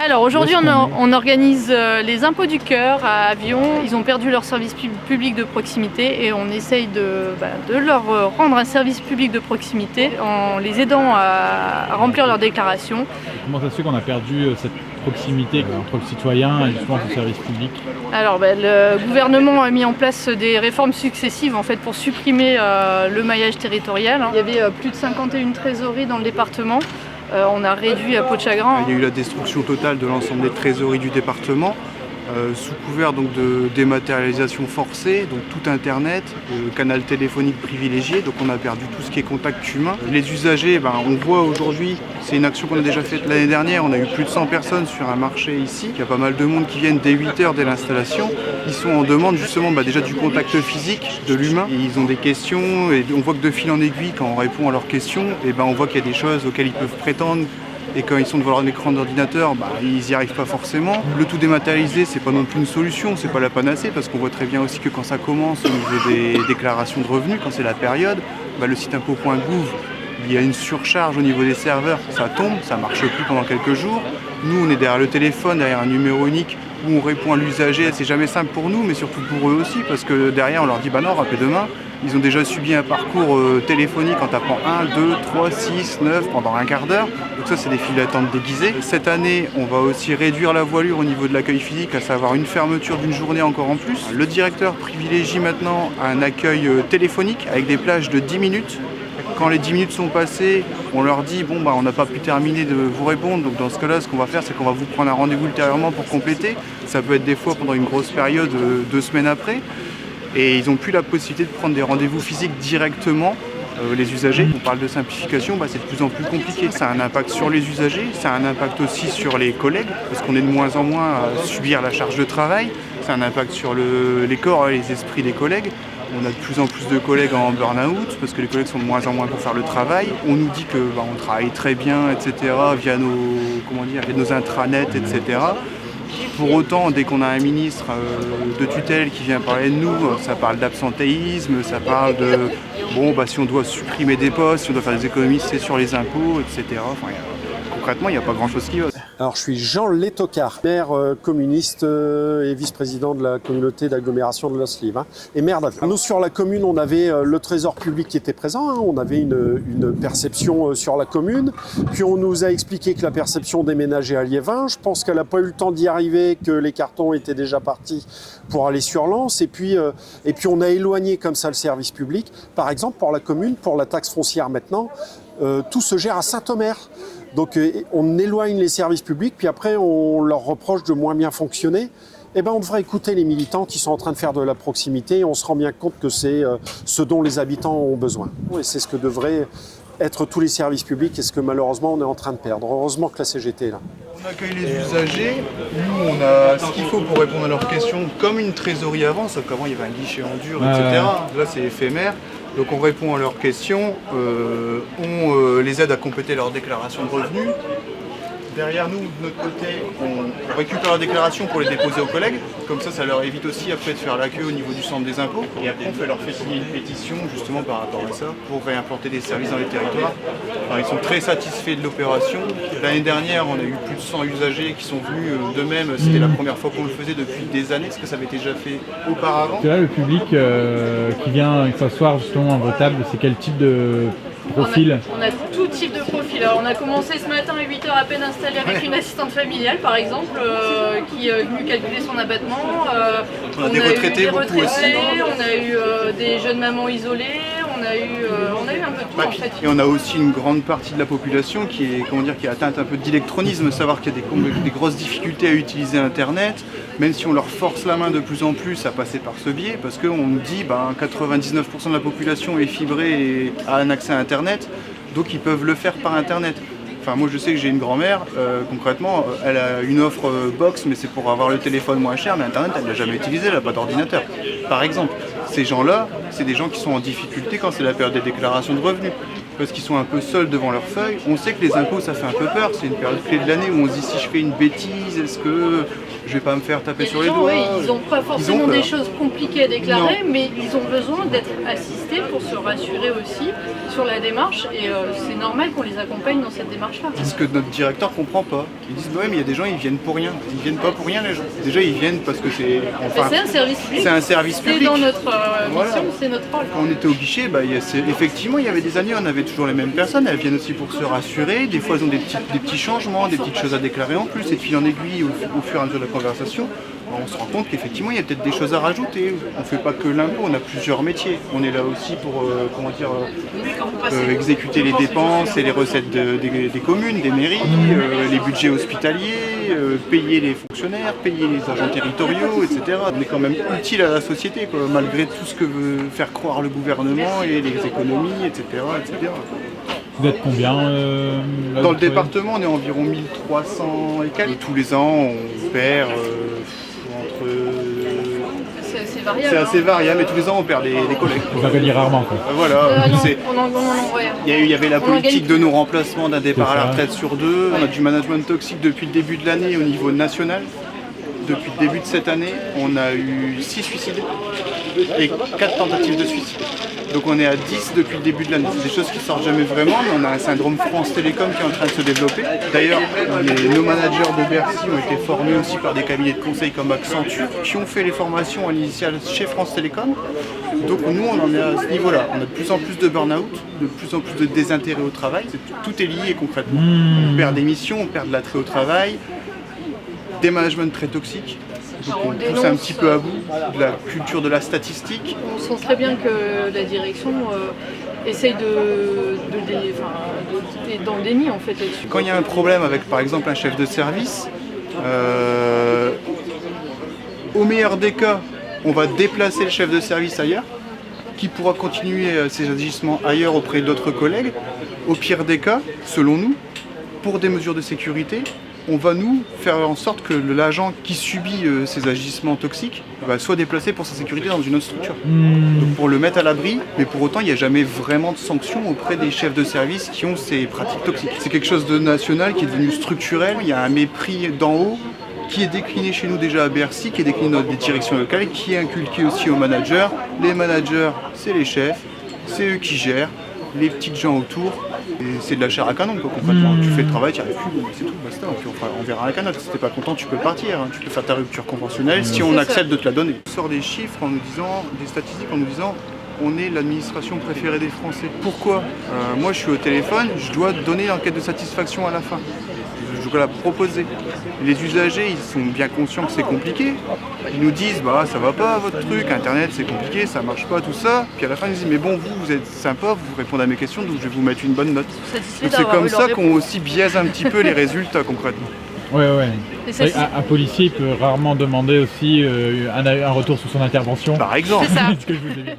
Alors aujourd'hui on organise les impôts du cœur à Avion. Ils ont perdu leur service public de proximité et on essaye de leur rendre un service public de proximité en les aidant à remplir leurs déclarations. Comment ça se fait qu'on a perdu cette proximité entre le citoyen et justement ce service public? Alors le gouvernement a mis en place des réformes successives en fait, pour supprimer le maillage territorial. Il y avait plus de 51 trésoreries dans le département. On a réduit à peau de chagrin. Il y a eu la destruction totale de l'ensemble des trésoreries du département, sous couvert donc, de dématérialisation forcée, donc tout Internet, canal téléphonique privilégié, donc on a perdu tout ce qui est contact humain. Les usagers, on voit aujourd'hui, c'est une action qu'on a déjà faite l'année dernière, on a eu plus de 100 personnes sur un marché ici, il y a pas mal de monde qui viennent dès 8 heures dès l'installation. Ils sont en demande justement déjà du contact physique, de l'humain. Ils ont des questions et on voit que de fil en aiguille, quand on répond à leurs questions, on voit qu'il y a des choses auxquelles ils peuvent prétendre. Et quand ils sont devant leur écran d'ordinateur, ils n'y arrivent pas forcément. Le tout dématérialisé, c'est pas non plus une solution, c'est pas la panacée, parce qu'on voit très bien aussi que quand ça commence au niveau des déclarations de revenus, quand c'est la période, le site impôts.gouv, il y a une surcharge au niveau des serveurs, ça tombe, ça marche plus pendant quelques jours. Nous, on est derrière le téléphone, derrière un numéro unique où on répond à l'usager. C'est jamais simple pour nous, mais surtout pour eux aussi, parce que derrière, on leur dit non, rappelez demain. Ils ont déjà subi un parcours téléphonique en tapant 1, 2, 3, 6, 9 pendant un quart d'heure. Donc ça, c'est des files d'attente déguisées. Cette année, on va aussi réduire la voilure au niveau de l'accueil physique, à savoir une fermeture d'une journée encore en plus. Le directeur privilégie maintenant un accueil téléphonique avec des plages de 10 minutes. Quand les 10 minutes sont passées, on leur dit on n'a pas pu terminer de vous répondre, donc dans ce cas-là, ce qu'on va faire, c'est qu'on va vous prendre un rendez-vous ultérieurement pour compléter. Ça peut être des fois pendant une grosse période, 2 semaines après. Et ils n'ont plus la possibilité de prendre des rendez-vous physiques directement, les usagers. On parle de simplification, c'est de plus en plus compliqué. Ça a un impact sur les usagers, ça a un impact aussi sur les collègues, parce qu'on est de moins en moins à subir la charge de travail. Ça a un impact sur les corps et les esprits des collègues. On a de plus en plus de collègues en burn-out, parce que les collègues sont de moins en moins pour faire le travail. On nous dit qu'on travaille très bien, etc., via nos intranets, etc. Pour autant, dès qu'on a un ministre de tutelle qui vient parler de nous, ça parle d'absentéisme, ça parle de si on doit supprimer des postes, si on doit faire des économies, c'est sur les impôts, etc. Concrètement, il n'y a pas grand-chose qui va. Alors, je suis Jean Létocard, maire communiste et vice-président de la communauté d'agglomération de Loos-Live, et maire d'Avion. Nous, sur la commune, on avait le trésor public qui était présent, on avait une perception sur la commune, puis on nous a expliqué que la perception déménageait à Liévin. Je pense qu'elle n'a pas eu le temps d'y arriver, que les cartons étaient déjà partis pour aller sur Lens, et puis on a éloigné comme ça le service public. Par exemple, pour la commune, pour la taxe foncière maintenant, tout se gère à Saint-Omer. Donc on éloigne les services publics, puis après on leur reproche de moins bien fonctionner. On devrait écouter les militants qui sont en train de faire de la proximité, et on se rend bien compte que c'est ce dont les habitants ont besoin. Et c'est ce que devraient être tous les services publics, et ce que malheureusement on est en train de perdre. Heureusement que la CGT est là. On accueille les usagers, nous on a ce qu'il faut pour répondre à leurs questions, comme une trésorerie avant, sauf qu'avant il y avait un guichet en dur, etc. Là c'est éphémère. Donc on répond à leurs questions, on les aide à compléter leur déclaration de revenus. Derrière nous, de notre côté, on récupère leur déclaration pour les déposer aux collègues. Comme ça leur évite aussi après de faire la queue au niveau du centre des impôts. Et après, on leur fait signer une pétition justement par rapport à ça pour réimplanter des services dans les territoires. Alors, ils sont très satisfaits de l'opération. L'année dernière, on a eu plus de 100 usagers qui sont venus d'eux-mêmes. C'était la première fois qu'on le faisait depuis des années, parce que ça avait été déjà fait auparavant. Là, le public qui vient s'asseoir justement à vos tables, c'est quel type de profil? On a tout type de profil. Alors, on a commencé ce matin à 8h à peine installé avec une assistante familiale par exemple qui est venue calculer son abattement. On a des retraités, beaucoup aussi. On a eu des jeunes mamans isolées, on a eu un peu de tout en fait. Et on a aussi une grande partie de la population qui est atteinte un peu d'électronisme, savoir qu'il y a des grosses difficultés à utiliser Internet, même si on leur force la main de plus en plus à passer par ce biais, parce qu'on nous dit 99% de la population est fibrée et a un accès à Internet, donc ils peuvent le faire par Internet. Enfin, moi je sais que j'ai une grand-mère, concrètement, elle a une offre box, mais c'est pour avoir le téléphone moins cher, mais Internet elle ne l'a jamais utilisé, elle n'a pas d'ordinateur. Par exemple, ces gens-là, c'est des gens qui sont en difficulté quand c'est la période des déclarations de revenus. Parce qu'ils sont un peu seuls devant leurs feuilles. On sait que les impôts ça fait un peu peur, c'est une période clé de l'année où on se dit si je fais une bêtise, est-ce que je vais pas me faire taper sur les doigts? Ils n'ont pas forcément des choses compliquées à déclarer, mais ils ont besoin d'être assistés pour se rassurer aussi sur la démarche et c'est normal qu'on les accompagne dans cette démarche-là. C'est ce que notre directeur comprend pas. Ils disent ouais mais il y a des gens ils viennent pour rien. Ils viennent pas pour rien les gens. Déjà ils viennent parce que c'est C'est un service public. C'est un service public. C'est dans notre Voilà. mission, c'est notre rôle. Quand on était au guichet, effectivement il y avait des années on avait toujours les mêmes personnes. Elles viennent aussi pour se rassurer. Des fois elles ont des petits changements, des petites choses à déclarer en plus. Et de fil en aiguille au fur et à mesure de la conversation, on se rend compte qu'effectivement il y a peut-être des choses à rajouter. On ne fait pas que l'impôt, on a plusieurs métiers. On est là aussi pour exécuter les dépenses et les recettes des communes, des mairies, les budgets hospitaliers, payer les fonctionnaires, payer les agents territoriaux, etc. On est quand même utile à la société, quoi, malgré tout ce que veut faire croire le gouvernement et les économies, etc. etc. Vous êtes combien Dans le département, on est environ 1300 et quelques. Tous les ans, on perd entre... C'est variable. C'est assez variable, mais tous les ans, on perd des collègues. Vous en gagnez rarement, quoi. Voilà. Non, c'est- on en envoie. Il y avait la On en politique gagne de non-remplacement d'un départ à C'est la ça. retraite sur deux. On a du management toxique depuis le début de l'année au niveau national. Depuis le début de cette année, on a eu 6 suicides et 4 tentatives de suicide. Donc on est à 10 depuis le début de l'année. C'est des choses qui sortent jamais vraiment, mais on a un syndrome France Télécom qui est en train de se développer. D'ailleurs, nos managers de Bercy ont été formés aussi par des cabinets de conseil comme Accenture, qui ont fait les formations initiales chez France Télécom. Donc nous, on en est à ce niveau-là. On a de plus en plus de burn-out, de plus en plus de désintérêt au travail. Tout est lié concrètement. On perd des missions, on perd de l'attrait au travail, des managements très toxiques. Donc on pousse un petit peu à bout de la culture de la statistique. On sent très bien que la direction essaye d'être dans le déni en fait là-dessus. Quand il y a un problème avec par exemple un chef de service, au meilleur des cas, on va déplacer le chef de service ailleurs, qui pourra continuer ses agissements ailleurs auprès d'autres collègues. Au pire des cas, selon nous, pour des mesures de sécurité, on va nous faire en sorte que l'agent qui subit ces agissements toxiques soit déplacé pour sa sécurité dans une autre structure. Donc pour le mettre à l'abri, mais pour autant il n'y a jamais vraiment de sanctions auprès des chefs de service qui ont ces pratiques toxiques. C'est quelque chose de national qui est devenu structurel, il y a un mépris d'en haut qui est décliné chez nous déjà à Bercy, qui est décliné dans des directions locales, qui est inculqué aussi aux managers. Les managers, c'est les chefs, c'est eux qui gèrent, les petites gens autour. Et c'est de la chair à canon quoi, concrètement. Tu fais le travail, tu n'y arrives plus, c'est tout, basta. Puis on verra un canal. Si t'es pas content, tu peux partir. Hein. Tu peux faire ta rupture conventionnelle si on accepte de te la donner. On sort des chiffres en nous disant, des statistiques en nous disant, on est l'administration préférée des Français. Pourquoi moi je suis au téléphone, je dois donner l'enquête de satisfaction à la fin. Je dois la proposer. Les usagers, ils sont bien conscients que c'est compliqué. Ils nous disent, bah ça va pas votre truc, internet c'est compliqué, ça marche pas, tout ça. Puis à la fin ils disent, mais bon vous êtes sympa, vous répondez à mes questions, donc je vais vous mettre une bonne note. Donc c'est comme ça qu'on aussi biaise un petit peu les résultats concrètement. Ouais. Et ça, Un policier peut rarement demander aussi un retour sur son intervention. Par exemple. c'est ça. Ce que je vous ai dit.